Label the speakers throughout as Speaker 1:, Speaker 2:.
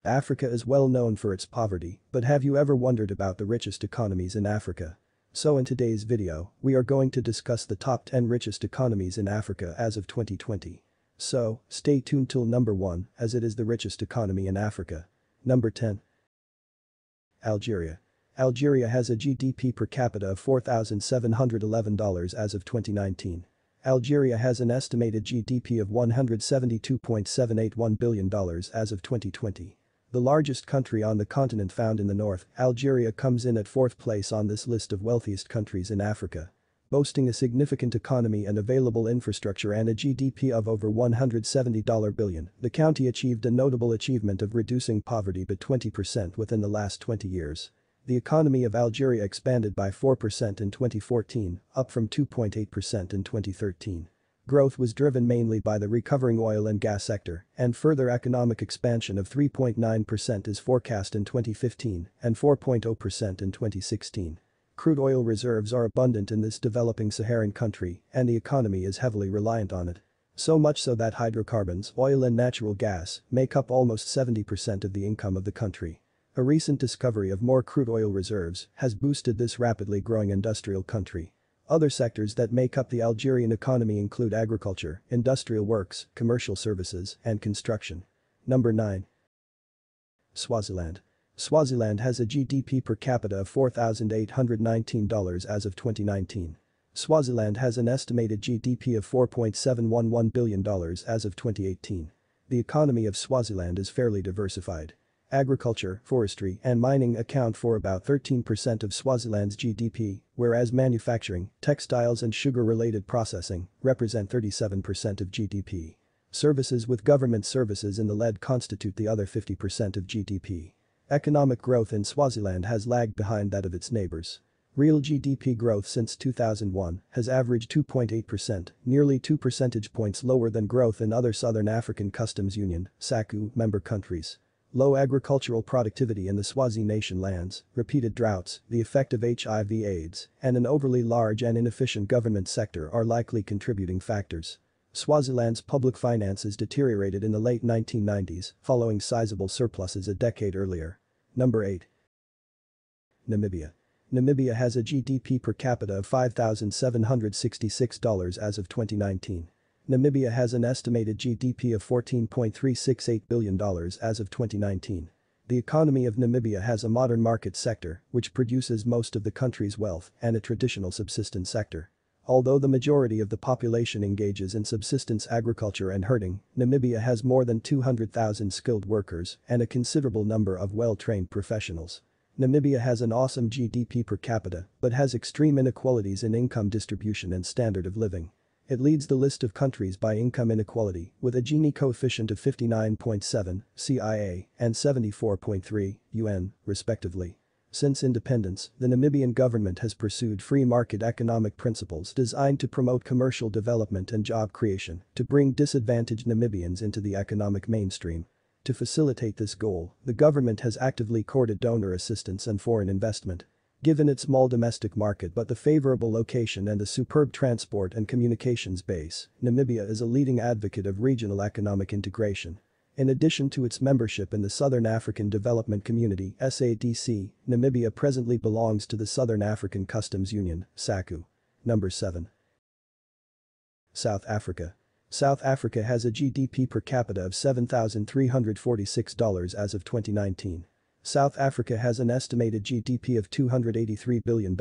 Speaker 1: Africa is well known for its poverty, but have you ever wondered about the richest economies in Africa? So in today's video, we are going to discuss the top 10 richest economies in Africa as of 2020. So, stay tuned till number 1, as it is the richest economy in Africa. Number 10. Algeria. Algeria has a GDP per capita of $4,711 as of 2019. Algeria has an estimated GDP of $172.781 billion as of 2020. The largest country on the continent found in the north, Algeria comes in at 4th place on this list of wealthiest countries in Africa. Boasting a significant economy and available infrastructure and a GDP of over $170 billion, the country achieved a notable achievement of reducing poverty by 20% within the last 20 years. The economy of Algeria expanded by 4% in 2014, up from 2.8% in 2013. Growth was driven mainly by the recovering oil and gas sector, and further economic expansion of 3.9% is forecast in 2015 and 4.0% in 2016. Crude oil reserves are abundant in this developing Saharan country, and the economy is heavily reliant on it. So much so that hydrocarbons, oil and natural gas, make up almost 70% of the income of the country. A recent discovery of more crude oil reserves has boosted this rapidly growing industrial country. Other sectors that make up the Algerian economy include agriculture, industrial works, commercial services, and construction. Number 9. Swaziland. Swaziland has a GDP per capita of $4,819 as of 2019. Swaziland has an estimated GDP of $4.711 billion as of 2018. The economy of Swaziland is fairly diversified. Agriculture, forestry, and mining account for about 13% of Swaziland's GDP, whereas manufacturing, textiles and sugar-related processing represent 37% of GDP. Services with government services in the lead constitute the other 50% of GDP. Economic growth in Swaziland has lagged behind that of its neighbors. Real GDP growth since 2001 has averaged 2.8%, nearly 2 percentage points lower than growth in other Southern African Customs Union (SACU) member countries. Low agricultural productivity in the Swazi nation lands, repeated droughts, the effect of HIV/AIDS, and an overly large and inefficient government sector are likely contributing factors. Swaziland's public finances deteriorated in the late 1990s, following sizable surpluses a decade earlier. Number 8. Namibia. Namibia has a GDP per capita of $5,766 as of 2019. Namibia has an estimated GDP of $14.368 billion as of 2019. The economy of Namibia has a modern market sector, which produces most of the country's wealth, and a traditional subsistence sector. Although the majority of the population engages in subsistence agriculture and herding, Namibia has more than 200,000 skilled workers and a considerable number of well-trained professionals. Namibia has an awesome GDP per capita, but has extreme inequalities in income distribution and standard of living. It leads the list of countries by income inequality, with a Gini coefficient of 59.7, CIA, and 74.3, UN, respectively. Since independence, the Namibian government has pursued free market economic principles designed to promote commercial development and job creation, to bring disadvantaged Namibians into the economic mainstream. To facilitate this goal, the government has actively courted donor assistance and foreign investment. Given its small domestic market but the favorable location and the superb transport and communications base, Namibia is a leading advocate of regional economic integration. In addition to its membership in the Southern African Development Community (SADC), Namibia presently belongs to the Southern African Customs Union (SACU). Number 7. South Africa. South Africa has a GDP per capita of $7,346 as of 2019. South Africa has an estimated GDP of $283 billion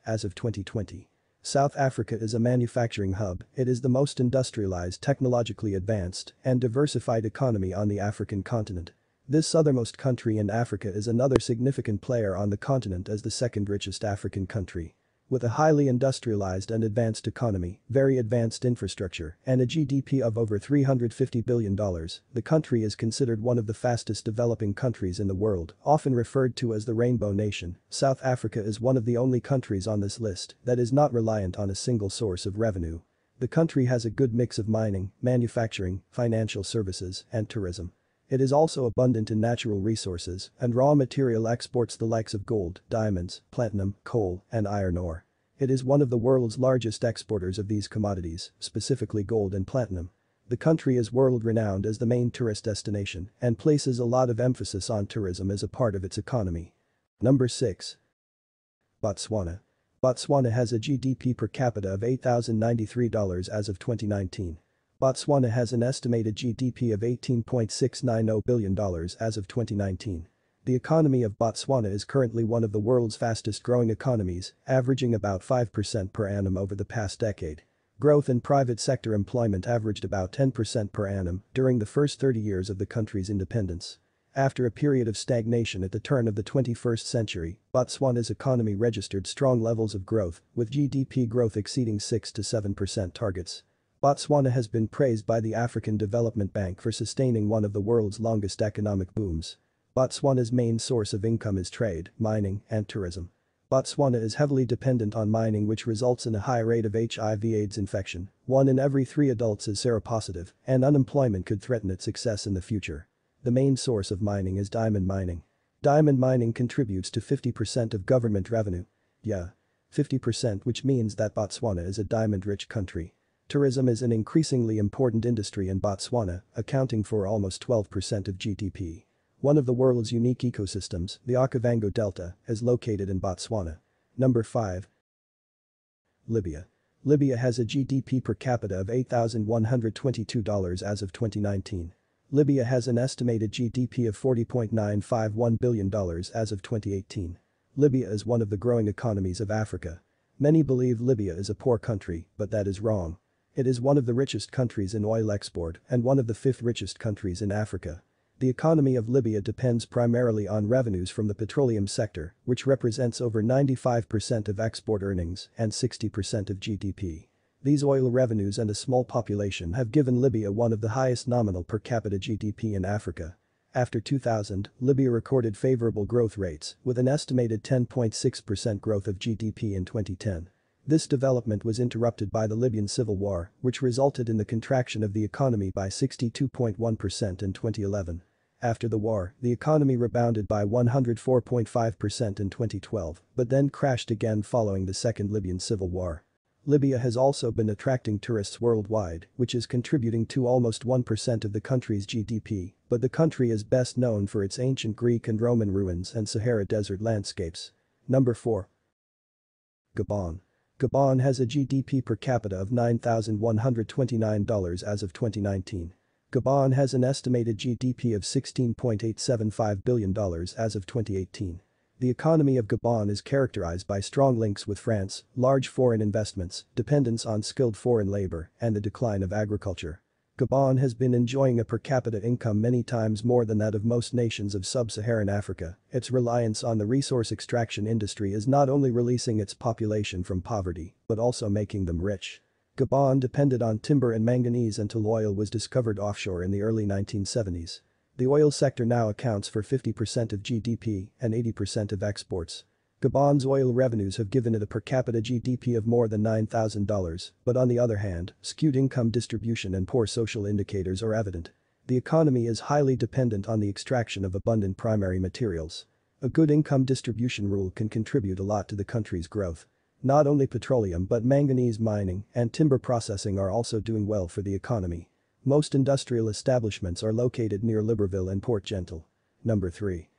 Speaker 1: as of 2020. South Africa is a manufacturing hub, it is the most industrialized, technologically advanced, and diversified economy on the African continent. This southernmost country in Africa is another significant player on the continent as the second richest African country. With a highly industrialized and advanced economy, very advanced infrastructure, and a GDP of over $350 billion, the country is considered one of the fastest developing countries in the world, often referred to as the Rainbow Nation. South Africa is one of the only countries on this list that is not reliant on a single source of revenue. The country has a good mix of mining, manufacturing, financial services, and tourism. It is also abundant in natural resources and raw material exports the likes of gold, diamonds, platinum, coal, and iron ore. It is one of the world's largest exporters of these commodities, specifically gold and platinum. The country is world-renowned as the main tourist destination and places a lot of emphasis on tourism as a part of its economy. Number 6. Botswana. Botswana has a GDP per capita of $8,093 as of 2019. Botswana has an estimated GDP of $18.690 billion as of 2019. The economy of Botswana is currently one of the world's fastest-growing economies, averaging about 5% per annum over the past decade. Growth in private sector employment averaged about 10% per annum during the first 30 years of the country's independence. After a period of stagnation at the turn of the 21st century, Botswana's economy registered strong levels of growth, with GDP growth exceeding 6 to 7% targets. Botswana has been praised by the African Development Bank for sustaining one of the world's longest economic booms. Botswana's main source of income is trade, mining, and tourism. Botswana is heavily dependent on mining, which results in a high rate of HIV/AIDS infection. 1 in every 3 adults is seropositive, and unemployment could threaten its success in the future. The main source of mining is diamond mining. Diamond mining contributes to 50% of government revenue. Yeah, 50%, which means that Botswana is a diamond-rich country. Tourism is an increasingly important industry in Botswana, accounting for almost 12% of GDP. One of the world's unique ecosystems, the Okavango Delta, is located in Botswana. Number 5. Libya. Libya has a GDP per capita of $8,122 as of 2019. Libya has an estimated GDP of $40.951 billion as of 2018. Libya is one of the growing economies of Africa. Many believe Libya is a poor country, but that is wrong. It is one of the richest countries in oil export and one of the 5th richest countries in Africa. The economy of Libya depends primarily on revenues from the petroleum sector, which represents over 95% of export earnings and 60% of GDP. These oil revenues and a small population have given Libya one of the highest nominal per capita GDP in Africa. After 2000, Libya recorded favorable growth rates, with an estimated 10.6% growth of GDP in 2010. This development was interrupted by the Libyan civil war, which resulted in the contraction of the economy by 62.1% in 2011. After the war, the economy rebounded by 104.5% in 2012, but then crashed again following the Second Libyan Civil War. Libya has also been attracting tourists worldwide, which is contributing to almost 1% of the country's GDP, but the country is best known for its ancient Greek and Roman ruins and Sahara Desert landscapes. Number 4. Gabon. Gabon has a GDP per capita of $9,129 as of 2019. Gabon has an estimated GDP of $16.875 billion as of 2018. The economy of Gabon is characterized by strong links with France, large foreign investments, dependence on skilled foreign labor, and the decline of agriculture. Gabon has been enjoying a per capita income many times more than that of most nations of sub-Saharan Africa. Its reliance on the resource extraction industry is not only releasing its population from poverty, but also making them rich. Gabon depended on timber and manganese until oil was discovered offshore in the early 1970s. The oil sector now accounts for 50% of GDP and 80% of exports. Gabon's oil revenues have given it a per capita GDP of more than $9,000, but on the other hand, skewed income distribution and poor social indicators are evident. The economy is highly dependent on the extraction of abundant primary materials. A good income distribution rule can contribute a lot to the country's growth. Not only petroleum but manganese mining and timber processing are also doing well for the economy. Most industrial establishments are located near Libreville and Port Gentil. Number 3.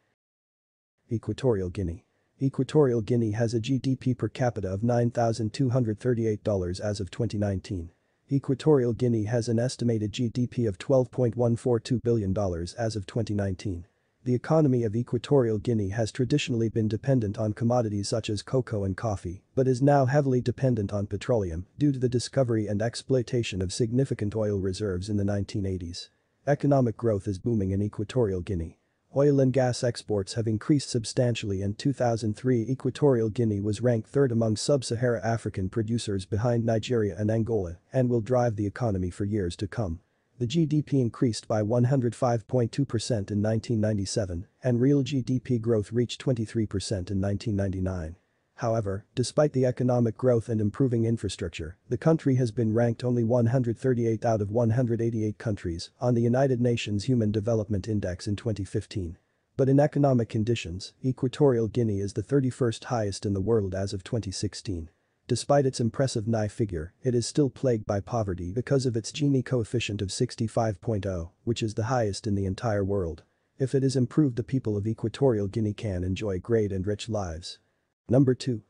Speaker 1: Equatorial Guinea. Equatorial Guinea has a GDP per capita of $9,238 as of 2019. Equatorial Guinea has an estimated GDP of $12.142 billion as of 2019. The economy of Equatorial Guinea has traditionally been dependent on commodities such as cocoa and coffee, but is now heavily dependent on petroleum due to the discovery and exploitation of significant oil reserves in the 1980s. Economic growth is booming in Equatorial Guinea. Oil and gas exports have increased substantially. In 2003, Equatorial Guinea was ranked 3rd among sub-Sahara African producers behind Nigeria and Angola and will drive the economy for years to come. The GDP increased by 105.2% in 1997, and real GDP growth reached 23% in 1999. However, despite the economic growth and improving infrastructure, the country has been ranked only 138 out of 188 countries on the United Nations Human Development Index in 2015. But in economic conditions, Equatorial Guinea is the 31st highest in the world as of 2016. Despite its impressive Ni figure, it is still plagued by poverty because of its Gini coefficient of 65.0, which is the highest in the entire world. If it is improved, the people of Equatorial Guinea can enjoy great and rich lives. Number 2.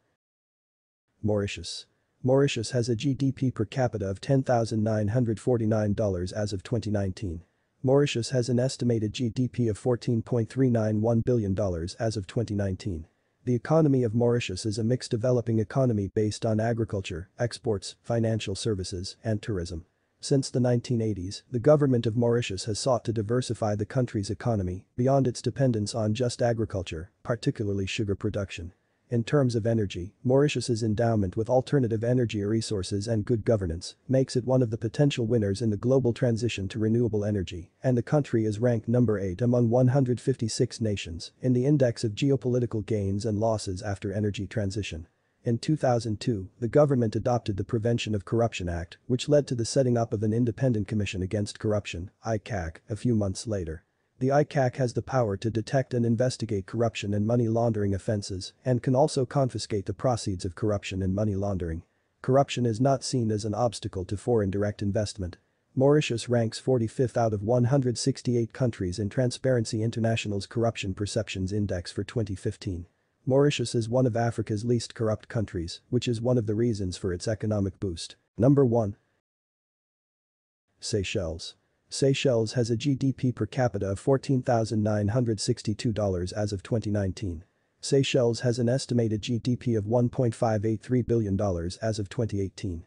Speaker 1: Mauritius. Mauritius has a GDP per capita of $10,949 as of 2019. Mauritius has an estimated GDP of $14.391 billion as of 2019. The economy of Mauritius is a mixed developing economy based on agriculture, exports, financial services, and tourism. Since the 1980s, the government of Mauritius has sought to diversify the country's economy beyond its dependence on just agriculture, particularly sugar production. In terms of energy, Mauritius's endowment with alternative energy resources and good governance makes it one of the potential winners in the global transition to renewable energy, and the country is ranked number 8 among 156 nations in the Index of Geopolitical Gains and Losses after Energy Transition. In 2002, the government adopted the Prevention of Corruption Act, which led to the setting up of an Independent Commission Against Corruption, ICAC, a few months later. The ICAC has the power to detect and investigate corruption and money laundering offenses and can also confiscate the proceeds of corruption and money laundering. Corruption is not seen as an obstacle to foreign direct investment. Mauritius ranks 45th out of 168 countries in Transparency International's Corruption Perceptions Index for 2015. Mauritius is one of Africa's least corrupt countries, which is one of the reasons for its economic boost. Number 1. Seychelles. Seychelles has a GDP per capita of $14,962 as of 2019. Seychelles has an estimated GDP of $1.583 billion as of 2018.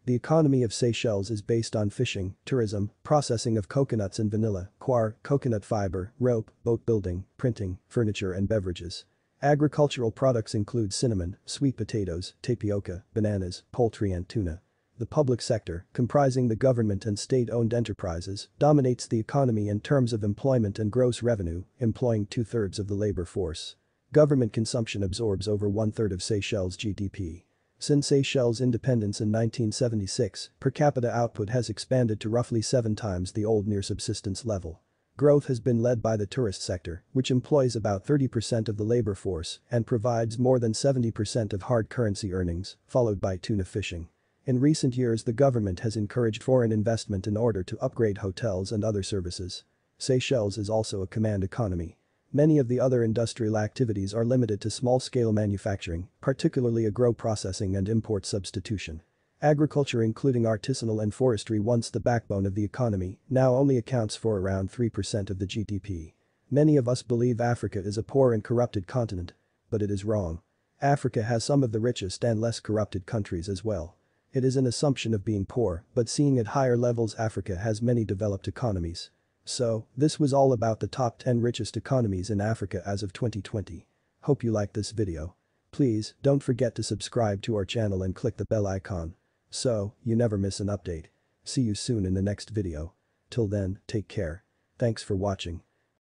Speaker 1: The economy of Seychelles is based on fishing, tourism, processing of coconuts and vanilla, coir, coconut fiber, rope, boat building, printing, furniture and beverages. Agricultural products include cinnamon, sweet potatoes, tapioca, bananas, poultry and tuna. The public sector, comprising the government and state-owned enterprises, dominates the economy in terms of employment and gross revenue, employing 2/3 of the labor force. Government consumption absorbs over 1/3 of Seychelles' GDP. Since Seychelles' independence in 1976, per capita output has expanded to roughly 7 times the old near-subsistence level. Growth has been led by the tourist sector, which employs about 30% of the labor force and provides more than 70% of hard currency earnings, followed by tuna fishing. In recent years, the government has encouraged foreign investment in order to upgrade hotels and other services. Seychelles is also a command economy. Many of the other industrial activities are limited to small-scale manufacturing, particularly agro-processing and import substitution. Agriculture, including artisanal and forestry, once the backbone of the economy, now only accounts for around 3% of the GDP. Many of us believe Africa is a poor and corrupted continent. But it is wrong. Africa has some of the richest and less corrupted countries as well. It is an assumption of being poor, but seeing at higher levels, Africa has many developed economies. So, this was all about the top 10 richest economies in Africa as of 2020. Hope you liked this video. Please, don't forget to subscribe to our channel and click the bell icon, so you never miss an update. See you soon in the next video. Till then, take care. Thanks for watching.